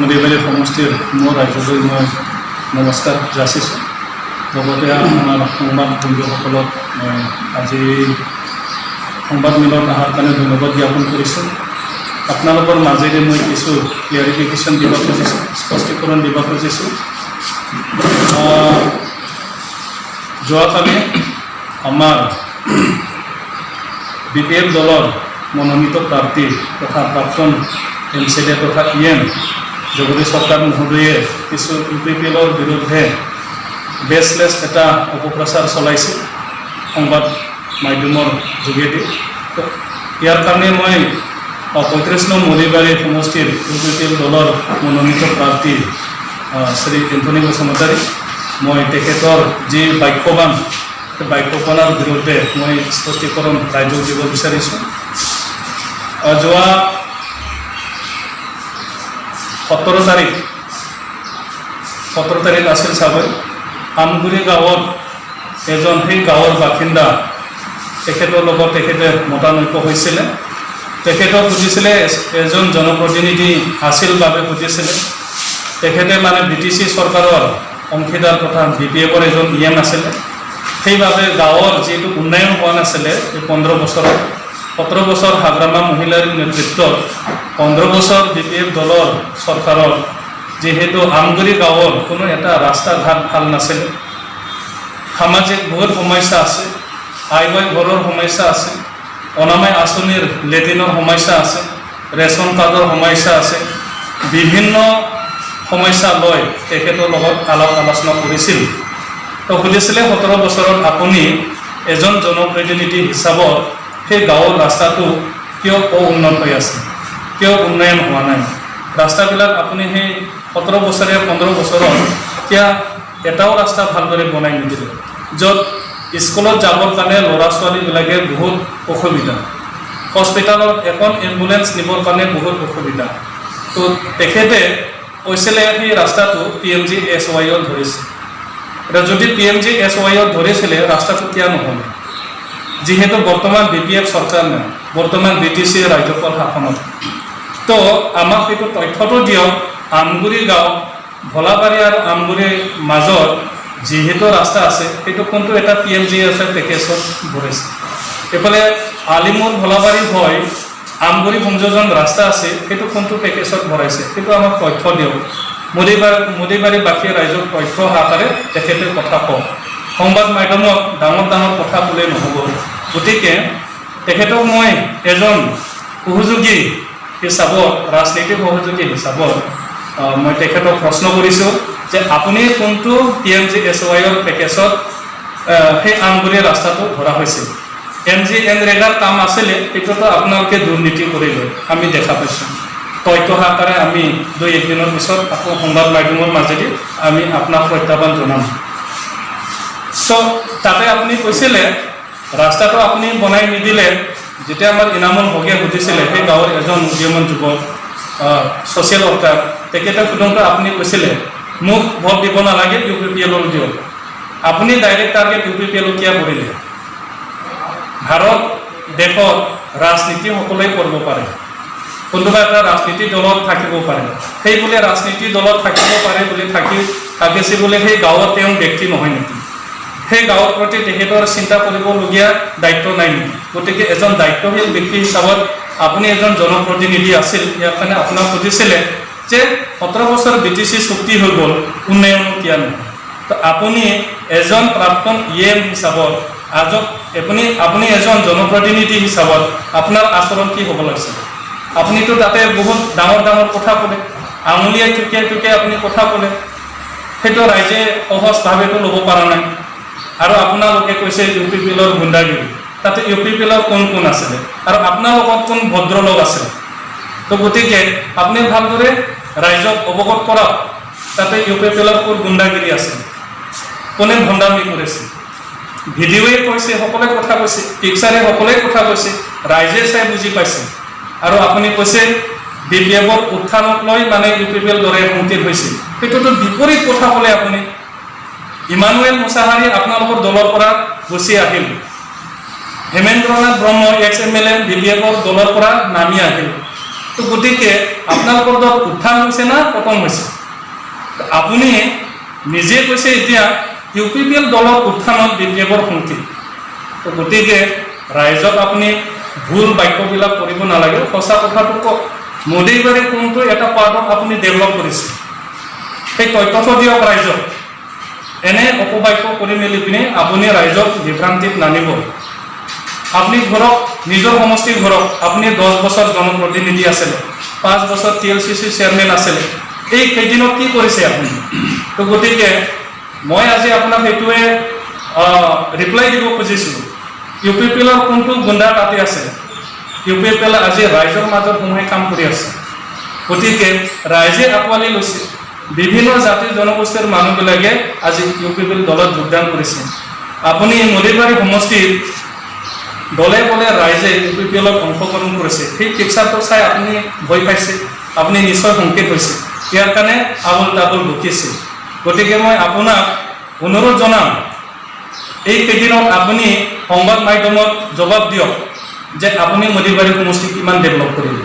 মৰিবাৰী সমষ্টিৰ মোৰ ৰাইজলৈ মই নমস্কাৰ যাচিছোঁ। লগতে আমাৰ সংবাদ বন্ধুসকলক মই আজি সংবাদ মিলত অহাৰ কাৰণে ধন্যবাদ জ্ঞাপন কৰিছোঁ। আপোনালোকৰ মাজেৰে মই কিছু ক্লিয়াৰিফিকেশ্যন দিব খুজিছোঁ, স্পষ্টীকৰণ দিব খুজিছোঁ। যোৱাকালি আমাৰ BPF দলৰ মনোনীত প্ৰাৰ্থী তথা প্ৰাক্তন MCLA তথা EM জগদীশ সৰকাৰ মহোদয়ে কিছু UPPLৰ বিৰুদ্ধে বেছলেছ এটা অপপ্ৰচাৰ চলাইছিল সংবাদ মাধ্যমৰ যোগেদি। তো ইয়াৰ কাৰণে মই 35 নং মৰিবাৰী সমষ্টিৰ UPPL দলৰ মনোনীত প্ৰাৰ্থী শ্ৰী এন্থনী বসুমতাৰী মই তেখেতৰ যি বাক্যবান বাক্যবানৰ বিৰুদ্ধে মই স্পষ্টীকৰণ ৰাইজক দিব বিচাৰিছোঁ। যোৱা 17 তাৰিখ আছিল চাগৈ, আমগুৰি গাঁৱত এজন সেই গাঁৱৰ বাসিন্দা তেখেতৰ লগত তেখেতে মতানৈক্য হৈছিলে। তেখেতক সুধিছিলে, এজন জনপ্ৰতিনিধি আছিল বাবে সুধিছিলে। তেখেতে মানে BTC চৰকাৰৰ অংশীদাৰ তথা BPFৰ এজন EM আছিলে। সেইবাবে গাঁৱৰ যিটো উন্নয়ন হোৱা নাছিলে এই 15 বছৰত, 17 বছৰ হাগ্ৰামা মহিলাৰ নেতৃত্বত 15 বছৰ BPF দলৰ চৰকাৰত যিহেতু আমগুৰি গাঁৱৰ কোনো এটা ৰাস্তা ঘাট ভাল নাছিলে, সামাজিক বহুত সমস্যা আছে, আই ঘৰৰ সমস্যা আছে, অনাময় আঁচনিৰ লেট্ৰিনৰ সমস্যা আছে, ৰেচন কাৰ্ডৰ সমস্যা আছে, বিভিন্ন সমস্যা লৈ তেখেতৰ লগত আলাপ আলোচনা কৰিছিল। তো সুধিছিলে 17 বছৰত আপুনি এজন জনপ্ৰতিনিধি হিচাপত সেই গাঁৱৰ ৰাস্তাটো কিয় উন্নত হৈ আছে, কিয় উন্নয়ন হোৱা নাই, ৰাস্তাবিলাক আপুনি সেই 17 বছৰীয়া 15 বছৰত এতিয়া এটাও ৰাস্তা ভালদৰে বনাই নিদিলে, য'ত স্কুলত যাবৰ কাৰণে ল'ৰা ছোৱালীবিলাকে বহুত অসুবিধা, হস্পিটেলত এখন এম্বুলেঞ্চ নিবৰ কাৰণে বহুত অসুবিধা। তো তেখেতে কৈছিলে সেই ৰাস্তাটো PMGSYত ধৰিছে। এতিয়া যদি PMGSYত ধৰিছিলে ৰাস্তাটো কিয় নহ'লে, যিহেতু বৰ্তমান BPF চৰকাৰ নাই, বৰ্তমান BTC ৰাজ্যপাল শাসনত। তো আমাক সেইটো তথ্যটো দিয়ক, আমগুৰি গাঁও ভোলাবাৰী আৰু আমগুৰিৰ মাজত যিহেতু ৰাস্তা আছে সেইটো কোনটো এটা PMGSY পেকেজত ভৰাইছে। এইফালে আলিমুৰ ভোলাবাৰী হৈ আমগুৰি সংযোজন ৰাস্তা আছে সেইটো কোনটো পেকেজত ভৰাইছে, সেইটো আমাক তথ্য দিয়ক। মৰিবাৰীবাসী ৰাইজক তথ্য আকাৰে তেখেতে কথা কওক। সংবাদ মাধ্যমত ডাঙৰ ডাঙৰ কথা ক'লে নহ'ব। গতিকে তেখেতক মই এজন সহযোগী হিচাপত, ৰাজনীতিক সহযোগী হিচাপত মই তেখেতক প্ৰশ্ন কৰিছোঁ যে আপুনি কোনটো PMGSYৰ পেকেজত সেই আমগুৰি ৰাস্তাটো ধৰা হৈছিল। MGNREGAৰ কাম আছিলে, সেইটোতো আপোনালোকে দুৰ্নীতি কৰিলে আমি দেখা পাইছোঁ। তথ্য আকাৰে আমি 2-1 দিনৰ পিছত আকৌ সংবাদ মাধ্যমৰ মাজেদি আমি আপোনাক প্ৰত্যাহ্বান জনাম। তাতে আপুনি কৈছিলে ৰাস্তাটো আপুনি বনাই নিদিলে। যেতিয়া আমাৰ ইনামুল হকে সুধিছিলে, সেই গাঁৱৰ এজন উদীয়মান যুৱক ছ'চিয়েল ৱৰ্কাৰ, তেখেতে সোধোতে আপুনি কৈছিলে মোক ভোট দিব নালাগে, UPPLক দিয়ক। আপুনি ডাইৰেক্ট টাৰ্গেট UPPLক কিয় কৰিলে? ভাৰত দেশত ৰাজনীতি সকলোৱে কৰিব পাৰে, কোনোবা এটা ৰাজনীতি দলত থাকিব পাৰে, সেই বোলে ৰাজনীতি দলত থাকিব পাৰে বুলি থাকিছে বোলে সেই গাঁৱত তেওঁ ব্যক্তি নহয় নেকি? সেই গাঁৱৰ প্ৰতি তেখেতৰ চিন্তা কৰিবলগীয়া দায়িত্ব নাই নেকি? গতিকে এজন দায়িত্বশীল ব্যক্তি হিচাপত আপুনি এজন জনপ্ৰতিনিধি আছিল, ইয়াৰ কাৰণে আপোনাক সুধিছিলে যে 17 বছৰ BTC চুক্তি হৈ গ'ল, উন্নয়ন কিয় নহয়? তো আপুনি এজন প্ৰাক্তন EM হিচাপত আপুনি এজন জনপ্ৰতিনিধি হিচাপত আপোনাৰ আচৰণ কি হ'ব লাগিছিল? আপুনিতো তাতে বহুত ডাঙৰ ডাঙৰ কথা ক'লে, আঙুলিয়াই টুকিয়াই আপুনি কথা ক'লে, সেইটো ৰাইজে সহজভাৱেতো ল'ব পৰা নাই। আৰু আপোনালোকে কৈছে UPPLৰ গুণ্ডাগিৰি, তাতে UPPLৰ কোন আছিলে আৰু আপোনাৰ লগত কোন ভদ্ৰলোক আছিলে? তো গতিকে আপুনি ভালদৰে ৰাইজক অৱগত কৰক, তাতে UPPLৰ কোন গুণ্ডাগিৰি আছে, কোনে ভণ্ডামি কৰিছে। ভিডিঅ'য়ে কৈছে, সকলোৱে কথা কৈছে, পিকচাৰে সকলোৱে কথা কৈছে, ৰাইজে চাই বুজি পাইছে। আৰু আপুনি কৈছে BPFৰ উত্থানক লৈ মানে UPPL দৰে সংকীৰ্ণ হৈছিল, সেইটোতো বিপৰীত কথা ক'লে আপুনি। ইমানুৱেল মুছাহাৰী আপোনালোকৰ দলৰ পৰা গুচি আহিল, হেমেন্দ্ৰনাথ ব্ৰহ্ম ex MLA BPFৰ দলৰ পৰা নামি আহিল, তো গতিকে আপোনালোকৰ দল উত্থান হৈছে না পতন হৈছে আপুনি নিজে কৈছে এতিয়া UPPL দলৰ উত্থানত বিপ্লৱৰ সংকেত তো গতিকে ৰাইজক আপুনি ভুল বাক্যবিলাক কৰিব নালাগে সঁচা কথাটো কওক মোদীবাৰী কোনটো এটা পাৰ্টত আপুনি ডেভেলপ কৰিছে সেই তথ্য দিয়ক ৰাইজক এনে অপবাক্য কৰি মেলি পিনে আপুনি ৰাইজক বিভ্ৰান্তিত নানিব আপনি ঘৰক নিজৰ সমষ্টিৰ ঘৰক আপুনি 10 বছৰ জনপ্ৰতিনিধি আছিলে 5 বছৰ TLCC চেয়াৰমেন আছিলে এই কেইদিনত কি কৰিছে আপুনি তো গতিকে মই আজি আপোনাক এইটোৱে ৰিপ্লাই দিব খুজিছোঁ UPPLৰ কোনটো গুণ্ডা তাতে আছে UPPL আজি ৰাইজৰ মাজত সোমাই কাম কৰি আছে গতিকে ৰাইজে আকোৱালি লৈছে বিভিন্ন জাতি জনগোষ্ঠীৰ মানুহবিলাকে আজি UPPL দলত যোগদান কৰিছে আপুনি মৰিবাৰী সমষ্টিৰ দলে বলে ৰাইজে UPPLত অংশগ্ৰহণ কৰিছে সেই পিকচাৰটো চাই আপুনি ভয় পাইছে আপুনি নিশ্চয় সংকেত হৈছে ইয়াৰ কাৰণে আবুল তাবুল বকিছে গতিকে মই আপোনাক অনুৰোধ জনাম এই কেইদিনত আপুনি সংবাদ মাধ্যমত জবাব দিয়ক যে আপুনি মৰিবাৰী সমষ্টি কিমান ডেভেলপ কৰিলে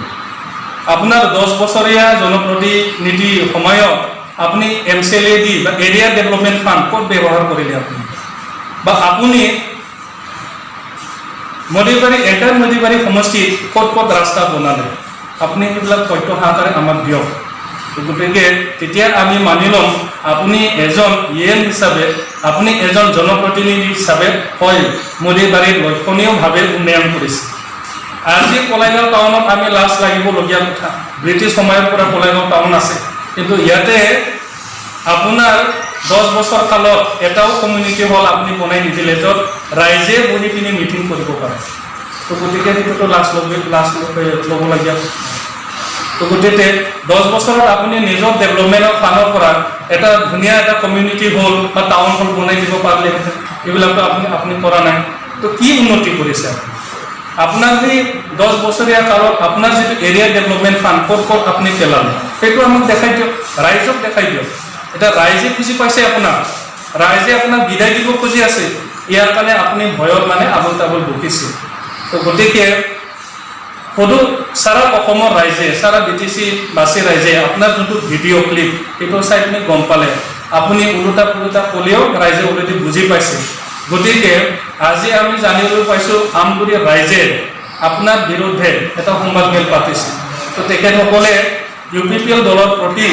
আপোনাৰ 10 বছৰীয়া জনপ্ৰতিনিধি সময়ত আপুনি MCLAD বা এৰিয়া ডেভেলপমেণ্ট ফাণ্ড ক'ত ব্যৱহাৰ কৰিলে আপুনি বা আপুনি মৰিবাৰী এণ্টাৰ মৰিবাৰী সমষ্টিত ক'ত ক'ত ৰাস্তা বনালে আপুনি এইবিলাক তথ্য সহকাৰে আমাক দিয়ক গতিকে তেতিয়া আমি মানি ল'ম আপুনি এজন EM হিচাপে আপুনি এজন জনপ্ৰতিনিধি হিচাপে হয় মৰিবাৰীৰ লক্ষণীয়ভাৱে উন্নয়ন কৰিছে আজি কলাইগাঁও টাউনত আমি লাজ লাগিবলগীয়া কথা ব্ৰিটিছ সময়ৰ পৰা কলাইগাঁও টাউন আছে কিন্তু ইয়াতে আপোনাৰ 10 বছৰ কালত এটাও কমিউনিটি হল আপুনি বনাই নিদিলে য'ত ৰাইজে বহি পিনি মিটিং কৰিব পাৰে তো গতিকে এইটোতো লাজ ল'বলগীয়া তো গতিকে 10 বছৰত আপুনি নিজৰ ডেভেলপমেণ্টৰ ফালৰ পৰা এটা ধুনীয়া এটা কমিউনিটি হল বা টাউন হল বনাই দিব পাৰিলেহেঁতেন এইবিলাকতো আপুনি কৰা নাই তো কি উন্নতি কৰিছে আপোনাৰ এই 10 বছৰীয়া কালত আপোনাৰ যিটো এৰিয়া ডেভেলপমেণ্ট ফাণ্ড ক'ত ক'ত আপুনি পেলালে সেইটো আমাক দেখাই দিয়ক ৰাইজক দেখাই দিয়ক এটা ৰাইজে খুজি পাইছে আপোনাক ৰাইজে আপোনাক বিদায় দিব খুজি আছে ইয়াৰ কাৰণে আপুনি ভয়ৰ মানে আবুল তাবুল বকিছে তো গতিকে সদু সাৰা অসমৰ ৰাইজে সাৰা BTC বাসী ৰাইজে আপোনাৰ যোনটো ভিডিঅ' ক্লিপ এইটো চাই পিনে গম পালে আপুনি উলুটা পুলুটা ক'লেও ৰাইজে অলৰেডি বুজি পাইছে গতিকে আজি আমি জানিবলৈ পাইছোঁ আমগুৰি ৰাইজে আপোনাৰ বিৰুদ্ধে এটা সংবাদমেল পাতিছে তো তেখেতসকলে UPPL দলৰ প্ৰতি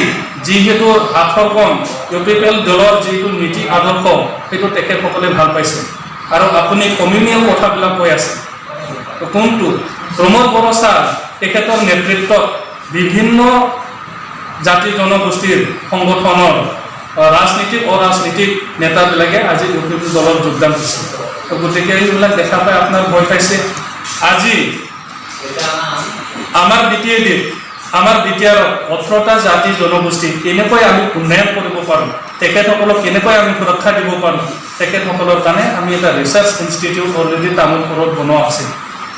যিহেতু আখৰকণ UPPL দলৰ যিটো নীতি আদৰ্শ সেইটো তেখেতসকলে ভাল পাইছে আৰু আপুনি কমিউনিয়েল কথাবিলাক কৈ আছে তো কোনটো প্ৰমোদ বৰছা তেখেতৰ নেতৃত্বত বিভিন্ন জাতি জনগোষ্ঠীৰ সংগঠনৰ ৰাজনীতিক অৰাজনীতিক নেতাবিলাকে আজি UPPL দলত যোগদান কৰিছে তো গতিকে এইবিলাক দেখা পাই আপোনাৰ ভয় পাইছে আজি আমাৰ দ্বিতীয় 18টা জাতি জনগোষ্ঠী কেনেকৈ আমি উন্নয়ন কৰিব পাৰোঁ তেখেতসকলক কেনেকৈ আমি সুৰক্ষা দিব পাৰোঁ তেখেতসকলৰ কাৰণে আমি এটা ৰিচাৰ্চ ইনষ্টিটিউট অলৰেডি তামোলপুৰত বনোৱা আছে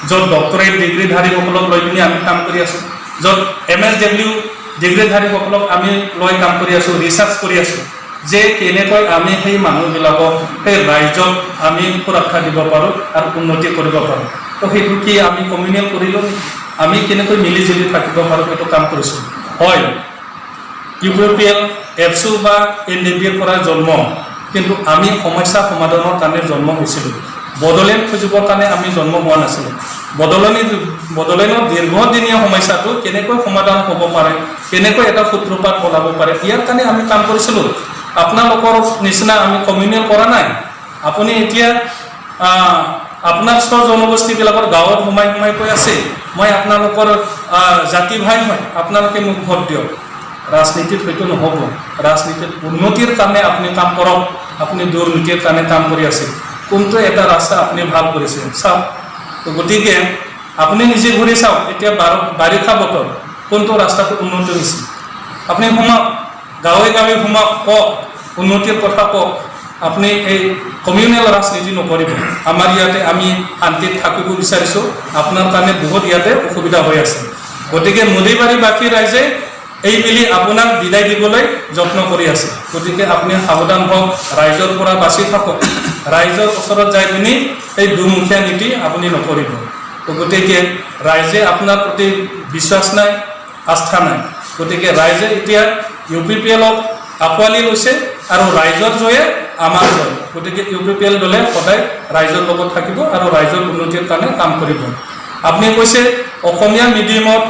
য'ত ডক্টৰেট ডিগ্ৰীধাৰীসকলক লৈ পিনি আমি কাম কৰি আছোঁ য'ত MSW ডিগ্ৰীধাৰীসকলক আমি লৈ কাম কৰি আছোঁ ৰিচাৰ্চ কৰি আছোঁ যে কেনেকৈ আমি সেই মানুহবিলাকক সেই ৰাইজক আমি সুৰক্ষা দিব পাৰোঁ আৰু উন্নতি কৰিব পাৰোঁ তো সেইটো কি আমি কমিউনিয়েল কৰিলোঁ আমি কেনেকৈ মিলি জুলি থাকিব পাৰোঁ সেইটো কাম কৰিছোঁ হয় UPPL এপছু বা NDPৰ পৰা জন্ম কিন্তু আমি সমস্যা সমাধানৰ কাৰণে জন্ম হৈছিলোঁ বদলেন খুজিবৰ কাৰণে আমি জন্ম হোৱা নাছিলোঁ বদলেনৰ দীৰ্ঘদিনীয়া সমস্যাটো কেনেকৈ সমাধান হ'ব পাৰে কেনেকৈ এটা সূত্ৰপাত ওলাব পাৰে ইয়াৰ কাৰণে আমি কাম কৰিছিলোঁ আপোনালোকৰ নিচিনা আমি কমিউনিয়েল কৰা নাই আপুনি এতিয়া আপোনাৰ স্ব জনগোষ্ঠীবিলাকৰ গাঁৱত সোমাই কৈ আছে মই আপোনালোকৰ জাতি ভাই হয় আপোনালোকে মোক ভোট দিয়ক ৰাজনীতিত হয়তো নহ'ব ৰাজনীতিত উন্নতিৰ কাৰণে আপুনি কাম কৰক আপুনি দুৰ্নীতিৰ কাৰণে কাম কৰি আছে কোনটো এটা ৰাস্তা আপুনি ভাল কৰিছে চাওক তো গতিকে আপুনি নিজে ঘূৰি চাওক এতিয়া বাৰিষা বতৰ কোনটো ৰাস্তাটো উন্নতি হৈছে আপুনি সোমাওক গাঁৱে গাঁৱে সোমাওক কওক উন্নতিৰ কথা কওক আপুনি এই কমিউনিয়েল ৰাজনীতি নকৰিব আমাৰ ইয়াতে আমি শান্তিত থাকিব বিচাৰিছোঁ আপোনাৰ কাৰণে বহুত ইয়াতে অসুবিধা হৈ আছে গতিকে মৰিবাৰীবাসী ৰাইজে এইবেলি আপোনাক বিদায় দিবলৈ যত্ন কৰি আছে গতিকে আপুনি সাৱধান হওক ৰাইজৰ পৰা বাচি থাকক ৰাইজৰ ওচৰত যাই পিনি এই দুমুখীয়া নীতি আপুনি নকৰিব তো গতিকে ৰাইজে আপোনাৰ প্ৰতি বিশ্বাস নাই আস্থা নাই। গতিকে ৰাইজে এতিয়া UPPLক আঁকোৱালি লৈছে আৰু ৰাইজৰ জয়ে আমাৰ জয়। গতিকে UPPL দলে সদায় ৰাইজৰ লগত থাকিব আৰু ৰাইজৰ উন্নতিৰ কাৰণে কাম কৰিব। আপুনি কৈছে অসমীয়া মিডিয়ামত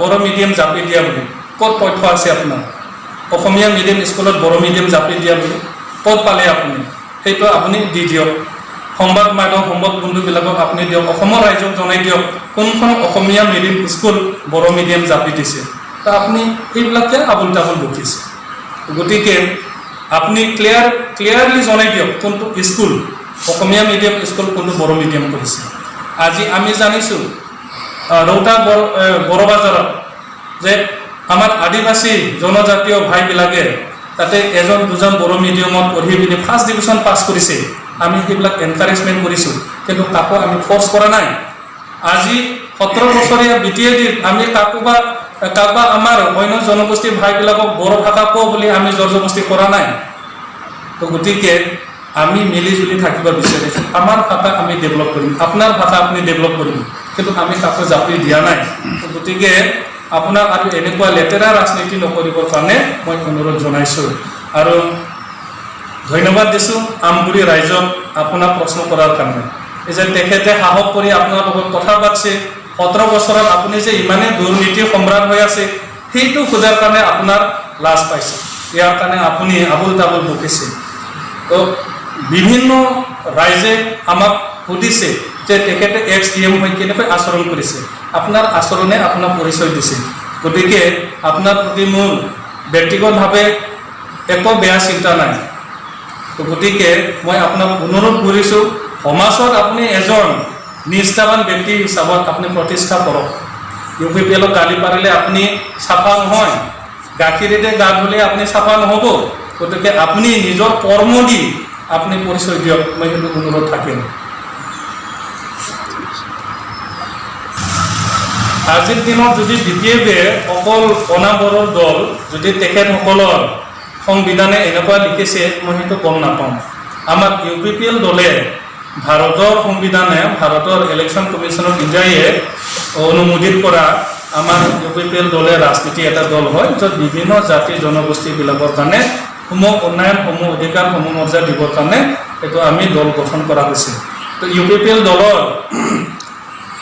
বড় মিডিয়াম জাপি দিয়া বুলি, ক'ত তথ্য আছে আপোনাৰ? অসমীয়া মিডিয়াম স্কুলত বড় মিডিয়াম জাপি দিয়া বুলি ক'ত পালে আপুনি? সেইটো আপুনি দি দিয়ক। সংবাদ মাধ্যম সংবাদ বন্ধুবিলাকক আপুনি দিয়ক, অসমৰ ৰাইজক জনাই দিয়ক কোনখন অসমীয়া মিডিয়াম স্কুল বড় মিডিয়াম জাপি দিছে। তো আপুনি এইবিলাকে আবুল তাবুল বকিছে। গতিকে আপুনি ক্লিয়াৰলি জনাই দিয়ক কোনটো স্কুল অসমীয়া মিডিয়াম স্কুল কোনটো বড় মিডিয়াম কৰিছে। আজি আমি জানিছোঁ ৰৌতা বড় বাজাৰত যে আমাৰ আদিবাসী জনজাতীয় ভাইবিলাকে তাতে এজন দুজন বড় মিডিয়ামত পঢ়ি পিনি ফাৰ্ষ্ট ডিভিজন পাছ কৰিছে। আমি সেইবিলাক এনকাৰেজমেণ্ট কৰিছোঁ, কিন্তু কাকো আমি ফ'ৰ্চ কৰা নাই। আজি 17 বছৰীয়া BTADত আমি কাৰোবাৰ আমাৰ অন্য জনগোষ্ঠীৰ ভাইবিলাকক বড়ো ভাষা কওঁ বুলি আমি জোৰ জবৰদস্তি কৰা নাই। তো গতিকে আমি মিলিজুলি থাকিব বিচাৰিছোঁ। আমাৰ ভাষা আমি ডেভেলপ কৰিম, আপোনাৰ ভাষা আপুনি ডেভেলপ কৰিম, কিন্তু আমি কাকো জাপি দিয়া নাই। গতিকে আপোনাক আৰু এনেকুৱা লেতেৰা ৰাজনীতি নকৰিবৰ কাৰণে মই অনুৰোধ জনাইছোঁ আৰু ধন্যবাদ দিছোঁ আমগুৰি ৰাইজক আপোনাক প্ৰশ্ন কৰাৰ কাৰণে। এই যে তেখেতে সাহস কৰি আপোনাৰ লগত কথা পাতিছে, 17 বছৰত আপুনি যে ইমানেই দুৰ্নীতি সম্ৰাট হৈ আছে সেইটো খোজাৰ কাৰণে আপোনাৰ লাজ পাইছে। ইয়াৰ কাৰণে আপুনি আবুল তাবুল বকিছে। তো বিভিন্ন ৰাইজে আমাক সুধিছে যে তেখেতে ex-DM হৈ কেনেকৈ আচৰণ কৰিছে। আপোনাৰ আচৰণে আপোনাক পৰিচয় দিছে। গতিকে আপোনাৰ প্ৰতি মোৰ ব্যক্তিগতভাৱে একো বেয়া চিন্তা নাই। তো গতিকে মই আপোনাক অনুৰোধ কৰিছোঁ, সমাজত আপুনি এজন নিষ্ঠাবান ব্যক্তি হিচাপত আপুনি প্ৰতিষ্ঠা কৰক। UPPLক গালি পাৰিলে আপুনি চাফা নহয়, গাখীৰেৰে গা ধুলে আপুনি চাফা নহ'ব। গতিকে আপুনি নিজৰ কৰ্ম দি আপুনি পৰিচয় দিয়ক, মই সেইটো অনুৰোধ থাকিম। আজিৰ দিনত যদি BPF অকল অনাবৰৰ দল, যদি তেখেতসকলৰ সংবিধানে এনেকুৱা লিখিছে মই সেইটো গম নাপাওঁ। আমাৰ UPPL দলে ভাৰতৰ সংবিধানে, ভাৰতৰ ইলেকশ্যন কমিশ্যন অফ ইণ্ডিয়ায়ে অনুমোদিত কৰা আমাৰ UPPL দলে ৰাজনীতি এটা দল হয়, য'ত বিভিন্ন জাতি জনগোষ্ঠীবিলাকৰ কাৰণে সমূহ উন্নয়ন, সমূহ অধিকাৰ, সমূহ মৰ্যাদা দিবৰ কাৰণে এইটো আমি দল গঠন কৰা হৈছে। তো UPPL দলৰ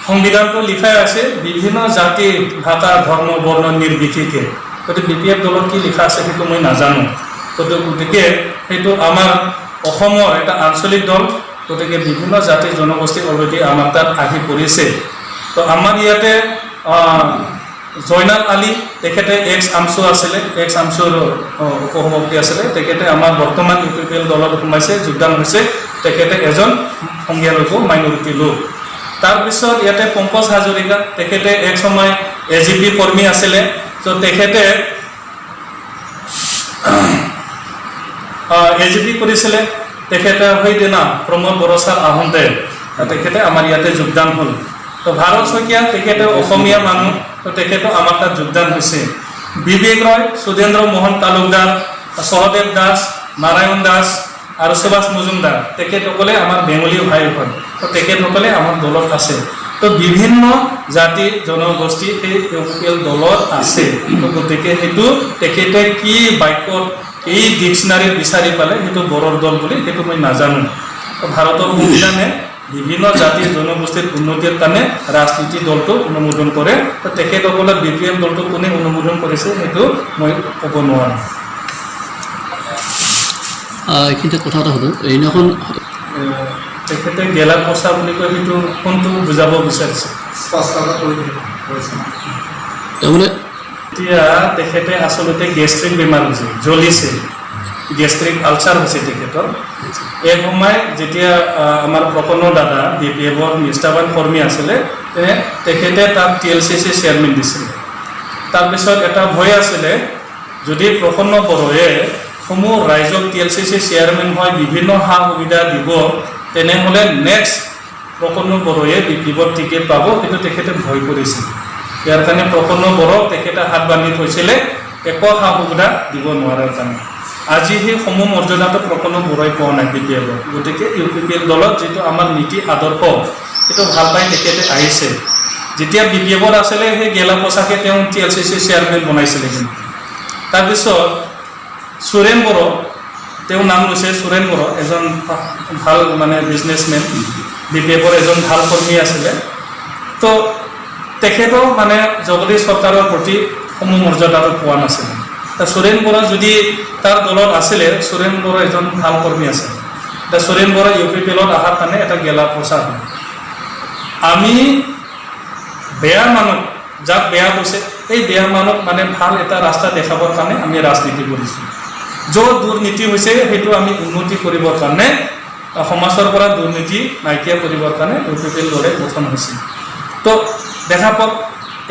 সংবিধানটো লিখাই আছে বিভিন্ন জাতি, ভাষা, ধৰ্ম, বৰ্ণ নিৰ্বিশেষে। গতিকে BPF দলত কি লিখা আছে সেইটো মই নাজানো। গতিকে সেইটো আমাৰ অসমৰ এটা আঞ্চলিক দল। গতিকে বিভিন্ন জাতি জনগোষ্ঠী অলৰেডি আমাৰ তাত আহি পৰিছে। তো আমাৰ ইয়াতে জয়নাল আলী, তেখেতে ex-AMSU আছিলে, ex-AMSUৰ উপসভাপতি আছিলে। তেখেতে আমাৰ বৰ্তমান UPPL দলত সোমাইছে, যোগদান হৈছে। তেখেতে এজন সংখ্যালঘু মাইনৰিটি লোক। তাৰপিছত ইয়াতে পংকজ হাজৰিকা, তেখেতে এক সময় AGP কৰ্মী আছিলে। তো তেখেতে AGP কৰিছিলে। তেখেতে সেইদিনা প্ৰমোদ বড়োচাৰ আহোঁতে তেখেতে আমাৰ ইয়াতে যোগদান হ'ল। তো ভাৰত শইকীয়া, তেখেতে অসমীয়া মানুহ, তো তেখেতো আমাৰ তাত যোগদান হৈছে। বিবেক ৰয়, সুধেন্দ্ৰ মোহন তালুকদাৰ, সহদেৱ দাস, নাৰায়ণ দাস আৰু সুভাষ মজুমদাৰ, তেখেতসকলে আমাৰ বেংগলী ভাই হয়। তো তেখেতসকলে আমাৰ দলত আছে। তো বিভিন্ন জাতি জনগোষ্ঠী এই UPPL দলত আছে। তো গতিকে সেইটো তেখেতে কি বাক্যত এই ডিকশ্যনাৰীত বিচাৰি পালে সেইটো বড়োৰ দল বুলি সেইটো মই নাজানো। তো ভাৰতৰ সংবিধানে বিভিন্ন জাতি জনগোষ্ঠীৰ উন্নতিৰ কাৰণে ৰাজনীতি দলটো অনুমোদন কৰে। তো তেখেতসকলে BPF দলটো কোনে অনুমোদন কৰিছে সেইটো মই ক'ব নোৱাৰোঁ। এইখিনিতে কথা এটা সোধোঁ, এইদিনাখন তেখেতে গেলা পচা বুলি কয়, সেইটো কোনটো বুজাব বিচাৰিছে? তাৰমানে এতিয়া তেখেতে আচলতে গেষ্ট্ৰিক বেমাৰ হৈছে, জ্বলিছে, গেষ্ট্ৰিক আলচাৰ হৈছে তেখেতৰ। এই সময় যেতিয়া আমাৰ প্ৰপন্ন দাদা BPFৰ নিষ্ঠাবান কৰ্মী আছিলে, তেখেতে তাক TLCC চেয়াৰমেন দিছিলে। তাৰপিছত এটা ভয় আছিলে, যদি প্ৰপন্ন বড়োৱে সমূহ ৰাইজক TLCC চেয়াৰমেন হয় বিভিন্ন সা সুবিধা দিব, তেনেহ'লে নেক্সট প্ৰপন্ন বড়োৱে BPFৰ টিকেট পাব, সেইটো তেখেতে ভয় কৰিছিল। ইয়াৰ কাৰণে প্ৰপন্ন বড়োক তেখেতে হাত বান্ধি থৈছিলে একো সা সুবিধা দিব নোৱাৰাৰ কাৰণে। আজি সেই সমূহ মৰ্যাদাটো প্ৰপন্ন বড়োই পোৱা নাই BPFৰ। গতিকে UPPL দলত যিটো আমাৰ নীতি আদৰ্শ সেইটো ভাল পাই তেখেতে আহিছে। যেতিয়া BPF-ত আছিলে সেই গেলা পইচাকে তেওঁ TLCC চেয়াৰমেন বনাইছিলে কিন্তু তাৰপিছত সুৰেন বড়ো তেওঁ নাম লৈছে সুৰেন বড়ো এজন ভাল মানে বিজনেছমেন BPF-ৰ এজন ভাল কৰ্মী আছিলে তো তেখেতো মানে জগদীশ চৰকাৰৰ প্ৰতি সমমৰ্যাদাটো পোৱা নাছিলে সুৰেন বড়ো যদি তাৰ দলত আছিলে সুৰেন বড়ো এজন ভাল কৰ্মী আছিল সুৰেন বড়ো UPPL-ত অহাৰ কাৰণে এটা গেলা পইচা হয় আমি বেয়া মানুহ যাক বেয়া কৈছে এই বেয়া মানুহ মানে ভাল এটা ৰাস্তা দেখাবৰ কাৰণে আমি ৰাজনীতি কৰিছোঁ য'ত দুৰ্নীতি হৈছে সেইটো আমি উন্নতি কৰিবৰ কাৰণে সমাজৰ পৰা দুৰ্নীতি নাইকিয়া কৰিবৰ কাৰণে UPPL দলে গঠন হৈছিল তো দেখা পাওক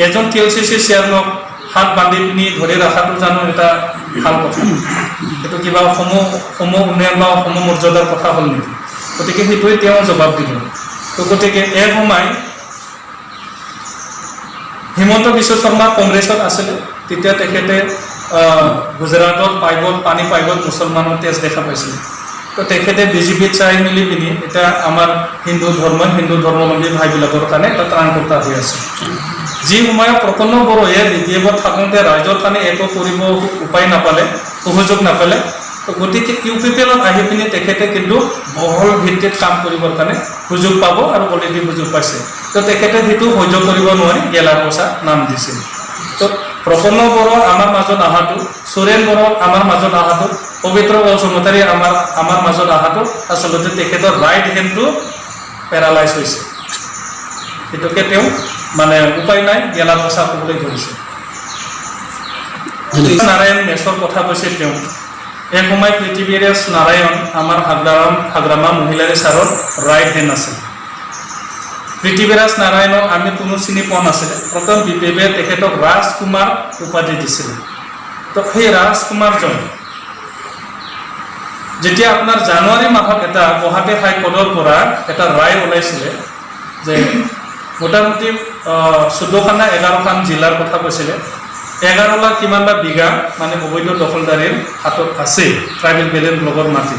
এজন TLCC চেয়াৰমেনক হাত বান্ধি পিনি ধৰি ৰখাটো জানো এটা ভাল কথা এইটো কিবা সম উন্নয়ন বা সমমৰ্যাদাৰ কথা হ'ল নেকি গতিকে সেইটোৱে তেওঁ জবাব দিব তো গতিকে এই সময় হিমন্ত বিশ্ব শৰ্মা কংগ্ৰেছত আছিলে তেতিয়া তেখেতে গুজৰাটত পানী পাইপত মুছলমানৰ তেজ দেখা পাইছিলে তো তেখেতে BJP-ত চাই মিলি পিনি এতিয়া আমাৰ হিন্দু ধৰ্মাৱলম্বী ভাইবিলাকৰ কাৰণে এটা ত্ৰাণকৰ্তা হৈ আছে যি সময়ত প্ৰপন্ন বড়োৱে BPF-ত থাকোঁতে ৰাইজৰ কাৰণে একো কৰিব উপায় নাপালে সুযোগ নাপালে তো গতিকে UPPL-ত আহি পিনি তেখেতে কিন্তু বহল ভিত্তিত কাম কৰিবৰ কাৰণে সুযোগ পাব আৰু অলৰেডি সুযোগ পাইছে তো তেখেতে সেইটো সহ্য কৰিব নোৱাৰি গেলা পইচা নাম দিছিল তো প্ৰপন্ন বড়ো আমাৰ মাজত অহাটো সুৰেন বড়ো আমাৰ মাজত অহাটো পবিত্ৰ বসুমতাৰী আমাৰ মাজত অহাটো আচলতে তেখেতৰ ৰাইট হেণ্ডটো পেৰালাইজ হৈছে সেইটোকে তেওঁ মানে উপায় নাই গেলা পইচা ক'বলৈ ধৰিছে নাৰায়ণ মেছৰ কথা কৈছে তেওঁ এক সময় পৃথিৱীৰাজ নাৰায়ণ আমাৰ হাগ্ৰামা মহিলাৰী ছাৰৰ ৰাইট হেণ্ড আছিল পৃথিৱীৰাজ নাৰায়ণক আমি কোনো চিনি পোৱা নাছিলে প্ৰথম BPF-এ তেখেতক ৰাজকুমাৰ উপাধি দিছিলে তো সেই ৰাজকুমাৰজন যেতিয়া আপোনাৰ জানুৱাৰী মাহত এটা গুৱাহাটী হাইকোৰ্টৰ পৰা এটা ৰায় ওলাইছিলে যে মোটামুটি 14খান 11খান জিলাৰ কথা কৈছিলে 11 লাখ কিমান বা বিঘা মানে অবৈধ দখলদাৰীৰ হাতত আছে ট্ৰাইবেল বেলেঞ্চ ব্লকৰ মাটি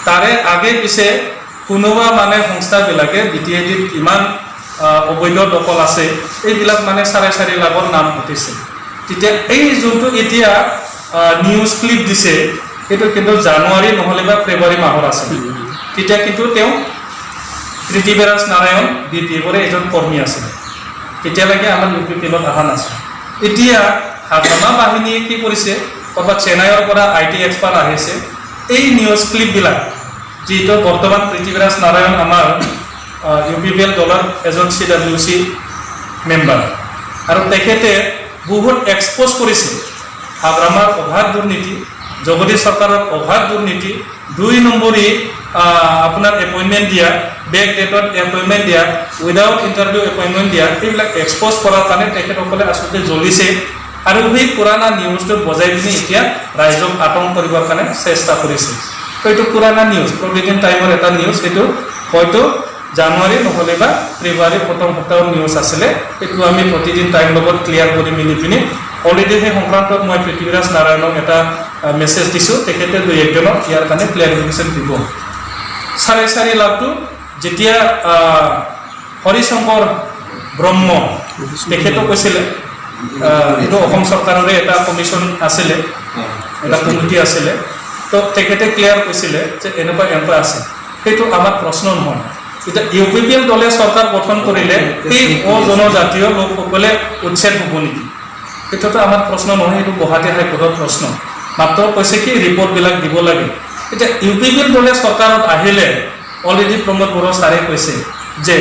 তাৰে আগে পিছে কোনোবা মানে সংস্থাবিলাকে BTAD-ত কিমান অবৈধ দখল আছে এইবিলাক মানে 4.5 লাখৰ নাম উঠিছে তেতিয়া এই যোনটো এতিয়া নিউজ ক্লিপ দিছে সেইটো কিন্তু জানুৱাৰী নহ'লে বা ফেব্ৰুৱাৰী মাহৰ আছে তেতিয়া কিন্তু তেওঁ পৃথিৱীৰাজ নাৰায়ণ BPF-ৰ এজন কৰ্মী আছিলে তেতিয়ালৈকে আমাৰ UPPL-ত অহা নাছিল এতিয়া হাগ্ৰামা বাহিনীয়ে কি কৰিছে ক'ৰবাত চেন্নাইৰ পৰা IT এক্সপাৰ্ট আহিছে এই নিউজ ক্লিপবিলাক যিটো বৰ্তমান পৃথিৱীৰাজ নাৰায়ণ আমাৰ UPPL দলৰ এজন CWC মেম্বাৰ আৰু তেখেতে বহুত এক্সপ'জ কৰিছে হাগ্ৰামাৰ অভাৱ দুৰ্নীতি জগদীশ চৰকাৰৰ অভাৱ দুৰ্নীতি 2 নম্বৰী আপোনাৰ এপইণ্টমেণ্ট দিয়া বেক ডেটত এপইণ্টমেণ্ট দিয়া উইদাউট ইণ্টাৰভিউ এপইণ্টমেণ্ট দিয়া এইবিলাক এক্সপ'জ কৰাৰ কাৰণে তেখেতসকলে আচলতে জ্বলিছে আৰু সেই পুৰণা নিউজটো বজাই পিনি এতিয়া ৰাইজক আতংক কৰিবৰ কাৰণে চেষ্টা কৰিছে তো এইটো পুৰণা নিউজ প্ৰভিডেণ্ট টাইমৰ এটা নিউজ এইটো হয়তো জানুৱাৰী নহ'লে বা ফেব্ৰুৱাৰী প্ৰথম সপ্তাহৰ নিউজ আছিলে এইটো আমি প্ৰতিদিন টাইম লগত ক্লিয়াৰ কৰি মিলি পিনি অলৰেডি সেই সংক্ৰান্তত মই পৃথিৱীৰাজ নাৰায়ণক এটা মেছেজ দিছোঁ তেখেতে 2-1 দিনত ইয়াৰ কাৰণে ক্লিয়াৰিফিকেশ্যন দিব 4.5 লাখটো যেতিয়া হৰিশংকৰ ব্ৰহ্ম তেখেতো কৈছিলে এইটো অসম চৰকাৰৰে এটা কমিশ্যন আছিলে এটা কমিটি আছিলে তো তেখেতে ক্লিয়াৰ কৈছিলে যে এনেকুৱা আছে সেইটো আমাৰ প্ৰশ্ন নহয় এটা UPPL দলে চৰকাৰ গঠন কৰিলে এই জনজাতীয় লোকসকলে উচ্ছেদ হ'ব নেকি এইটোতো আমাৰ প্ৰশ্ন নহয় এইটো গুৱাহাটী হাইকোৰ্টৰ প্ৰশ্ন মাত্ৰ কৈছে কি ৰিপৰ্টবিলাক দিব লাগে এতিয়া UPPL দলে চৰকাৰত আহিলে অলৰেডি প্ৰমোদ বড়ো ছাৰে কৈছে যে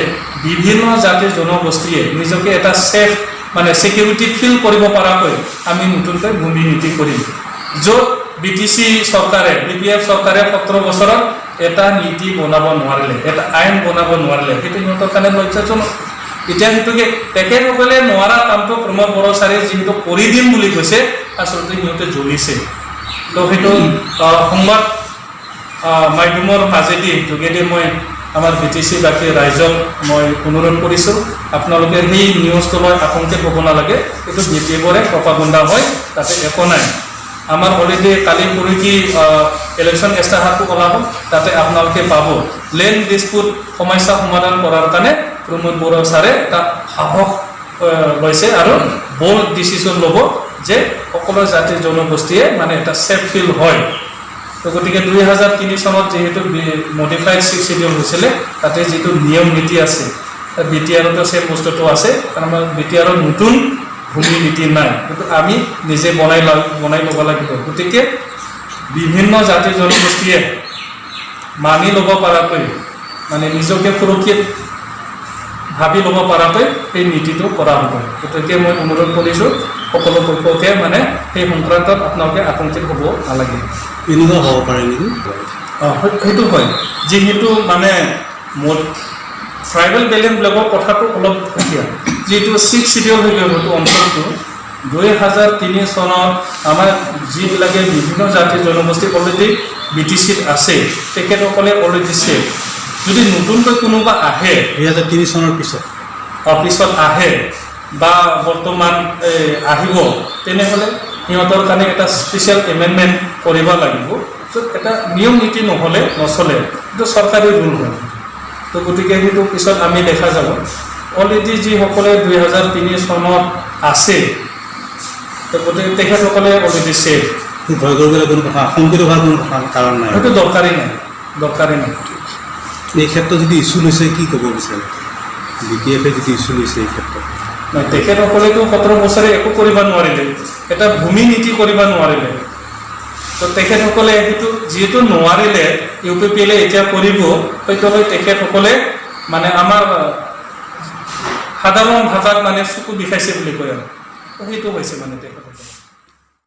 বিভিন্ন জাতি জনগোষ্ঠীয়ে নিজকে এটা সেফ মানে সিকিউৰিটি ফিল কৰিব পৰাকৈ আমি নতুনকৈ ভূমি নীতি কৰিম য'ত BTC চৰকাৰে BPF চৰকাৰে 17 বছৰত এটা নীতি বনাব নোৱাৰিলে এটা আইন বনাব নোৱাৰিলে সেইটো সিহঁতৰ কাৰণে লজ্জাজনক এতিয়া সেইটোকে তেখেতসকলে নোৱাৰা কামটো প্ৰমোদ বড়ো ছাৰে যিহেতু কৰি দিম বুলি কৈছে আচলতে সিহঁতে জ্বলিছে তো সেইটো সংবাদ মাধ্যমৰ যোগেদি মই আমাৰ BTC বাকী ৰাইজক মই অনুৰোধ কৰিছোঁ আপোনালোকে সেই নিউজটো লৈ আতংকিত হ'ব নালাগে এইটো BPF-ৰে প্ৰপাগাণ্ডা হয় তাতে একো নাই আমাৰ অলৰেডি কালি পৰহি ইলেকশ্যন এষ্টাহাৰটো ওলাব তাতে আপোনালোকে পাব লেণ্ড ডিছপুট সমস্যা সমাধান কৰাৰ কাৰণে প্ৰমোদ বড়ো ছাৰে এটা সাহস লৈছে আৰু বল্ড ডিচিশ্যন ল'ব যে সকলো জাতি জনগোষ্ঠীয়ে মানে এটা ছেফ ফিল হয়। তো গতিকে 2003 চনত যিহেতু মডিফাইড 6 শিডিউল হৈছিলে তাতে যিটো নিয়ম নীতি আছে BTRতো সেই বস্তুটো আছে, কাৰণ আমাৰ BTRৰ নতুন ভূমি নীতি নাই, কিন্তু আমি নিজে বনাই ল'ব লাগিব। গতিকে বিভিন্ন জাতি জনগোষ্ঠীয়ে মানি ল'ব পৰাকৈ মানে নিজকে সুৰক্ষিত ভাবি ল'ব পৰাকৈ সেই নীতিটো কৰা হ'ব। গতিকে মই অনুৰোধ কৰিছোঁ সকলো পক্ষকে মানে সেই সংক্ৰান্তত আপোনালোকে আতংকিত হ'ব নালাগে। এনেকুৱা হ'ব পাৰে নেকি? সেইটো হয়, যিহেতু মানে ট্ৰাইবেল বেলেঞ্চবিলাকৰ কথাটো অলপ সুকীয়া। যিহেতু 6 শিডিউল হৈ গ'ল সেইটো অঞ্চলটো 2003 চনত আমাৰ যিবিলাকে বিভিন্ন জাতি জনগোষ্ঠী অলৰেডি BTCত আছে তেখেতসকলে অলৰেডি ছেফ। যদি নতুনকৈ কোনোবা আহে 2003 চনৰ পিছত আহে বা বৰ্তমান আহিব, তেনেহ'লে সিহঁতৰ কাৰণে এটা স্পেচিয়েল এমেণ্ডমেণ্ট কৰিব লাগিব। য'ত এটা নিয়ম নীতি নহ'লে নচলে, সেইটো চৰকাৰী ৰুল হয়। তো গতিকে সেইটো পিছত আমি দেখা যাব। অলৰেডি যিসকলে 2003 চনত আছে তো গতিকে তেখেতসকলে অলৰেডি ছেফ। ভয় কৰিবলৈ কোনো কথা, আশংকিত হোৱাৰ কোনো কাৰণ নাই, সেইটো দৰকাৰী নাই। এই ক্ষেত্ৰত যদি ইছ্যু লৈছে কি ক'ব বিচাৰে BTFে যদি ইছ্যু লৈছে এই ক্ষেত্ৰত? তেখেতসকলেতো 17 বছৰে একো কৰিব নোৱাৰিলে, এটা ভূমি নীতি কৰিব নোৱাৰিলে। তো তেখেতসকলে সেইটো যিহেতু নোৱাৰিলে, UPPL এতিয়া কৰিব, হয়তো তেখেতসকলে মানে আমাৰ সাধাৰণ ভাষাত মানে চকু বিষাইছে বুলি কয় আৰু সেইটো হৈছে মানে তেখেতসকলে।